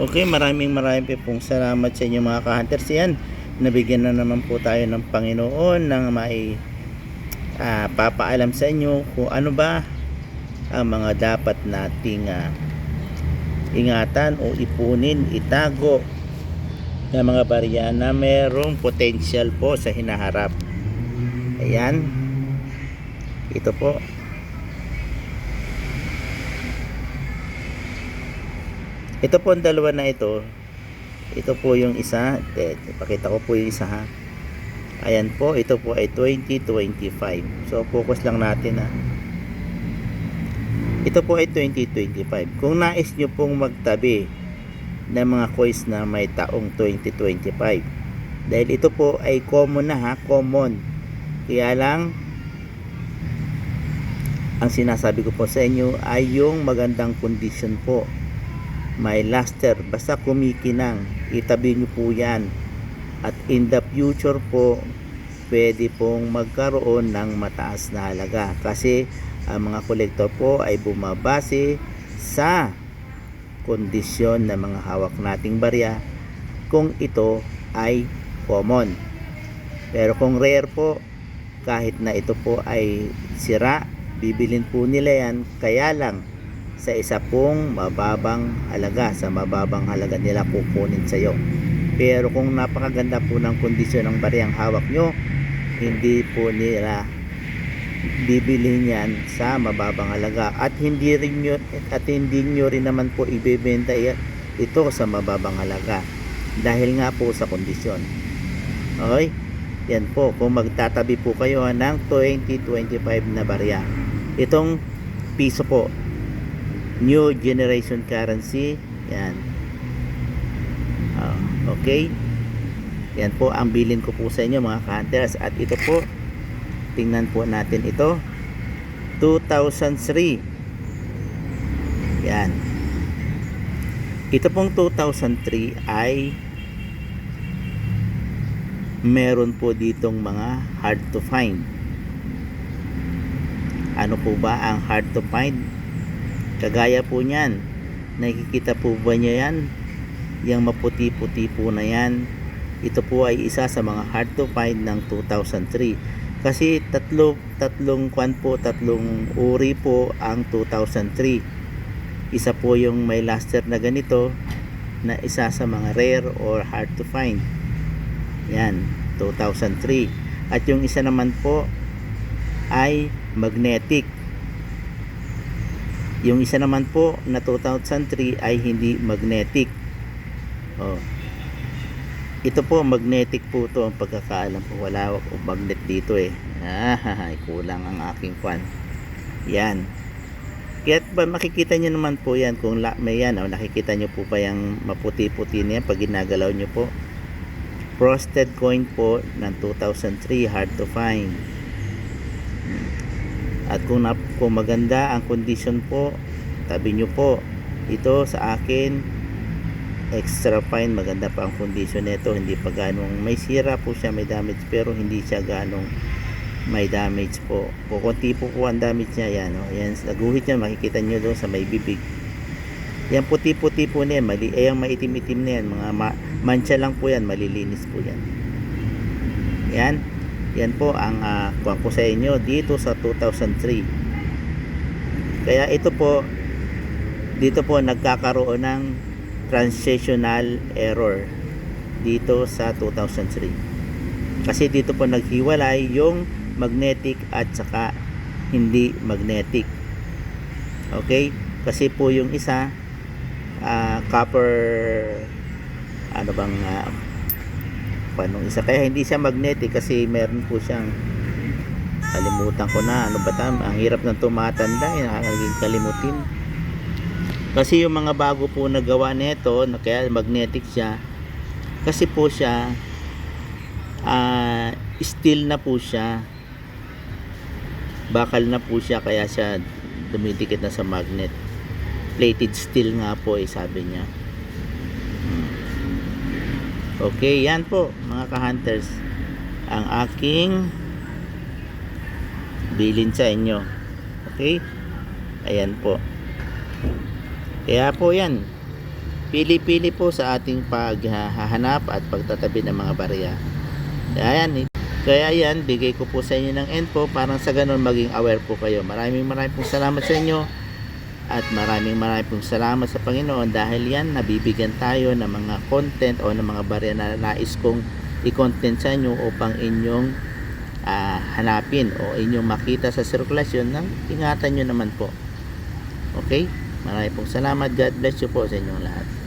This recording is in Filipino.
Okay, maraming pong salamat sa inyo mga ka-hunters. Yan, nabigyan na naman po tayo ng Panginoon ng may papaalam sa inyo kung ano ba ang mga dapat nating ingatan o ipunin, itago ng mga barya na merong potential po sa hinaharap. Ayan, ito po. Ito po ang dalawa na ito. Ito po yung isa. Pakita ko po yung isa ha. Ayan po, ito po ay 2025. So focus lang natin ha. Ito po ay 2025. Kung nais nyo pong magtabi ng mga coins na may taong 2025, dahil ito po ay common na ha, common. Kaya lang ang sinasabi ko po sa inyo ay yung magandang kondisyon po, may luster, basta kumikinang, itabi nyo po yan. At in the future po, pwede pong magkaroon ng mataas na halaga, kasi ang mga kolektor po ay bumabase sa kondisyon ng mga hawak nating barya kung ito ay common. Pero kung rare po, kahit na ito po ay sira, bibilin po nila yan, kaya lang sa isa pong mababang halaga, sa mababang halaga nila kukunin sa iyo. Pero kung napakaganda po ng kondisyon ng bariyang hawak nyo, hindi po nila bibilhin yan sa mababang halaga, at hindi nyo rin naman po ibebenta ito sa mababang halaga dahil nga po sa kondisyon. Okay, yan po, kung magtatabi po kayo ng 2025 na barya, itong piso po, new generation currency, yan. Okay, yan po ang bilin ko po sa inyo mga ka-hunters. At ito po, tingnan po natin ito, 2003. Yan, ito pong 2003 ay meron po ditong mga hard to find. Ano po ba ang hard to find? Kagaya po niyan, nakikita po ba niyo yan? Yung maputi-puti po na yan, ito po ay isa sa mga hard to find ng 2003. Kasi tatlong uri po ang 2003. Isa po yung may luster na ganito, na isa sa mga rare or hard to find. Yan, 2003. At yung isa naman po ay magnetic. Yung isa naman po na 2003 ay hindi magnetic. Ito po magnetic po to, ang pagkakaalam ko. Wala akong magnet dito eh. Kulang ang aking kwan. Yan. Kaya ba makikita nyo naman po yan kung may yan. Nakikita nyo po ba yung maputi-puti niya pag ginagalaw nyo po? Frosted coin po ng 2003, hard to find. At kung maganda ang condition po, tabi nyo po. Ito sa akin, extra fine, maganda pa ang condition nito. Hindi pa ganong may sira po siya, may damage, pero hindi siya ganong may damage po. Kukunti po ang damage niya. Yan, yan, naguhit niya, makikita nyo doon sa may bibig. Yan puti-puti po na yan, yung maitim-itim na yan, mga mancha lang po yan, malilinis po yan. Yan. Yan po ang kuha ko sa inyo dito sa 2003. Kaya ito po, dito po nagkakaroon ng transitional error dito sa 2003. Kasi dito po naghiwalay yung magnetic at saka hindi magnetic. Okay? Kasi po yung isa copper, ano bang panong isa, kaya hindi siya magnetic kasi meron po siyang, kalimutan ko na ano ba tam, ang hirap ng tumatanda, nakakaging kalimutin. Kasi yung mga bago po na gawa nito, kaya magnetic siya, kasi po siya steel na po siya, bakal na po siya, kaya siya dumidikit na sa magnet. Plated steel nga po sabi niya. Okay, yan po mga ka-hunters ang aking bilin sa inyo. Okay, ayan po. Kaya po yan, pili-pili po sa ating paghahanap at pagtatabi ng mga barya. Kaya yan, bigay ko po sa inyo ng info para sa ganun maging aware po kayo. Maraming pong salamat sa inyo at maraming pong salamat sa Panginoon dahil yan, nabibigyan tayo ng mga content o ng mga barya na nais kong i-content sa inyo upang inyong hanapin o inyong makita sa sirkulasyon ng ingatan nyo naman po. Okay? Maraming pong salamat. God bless you po sa inyong lahat.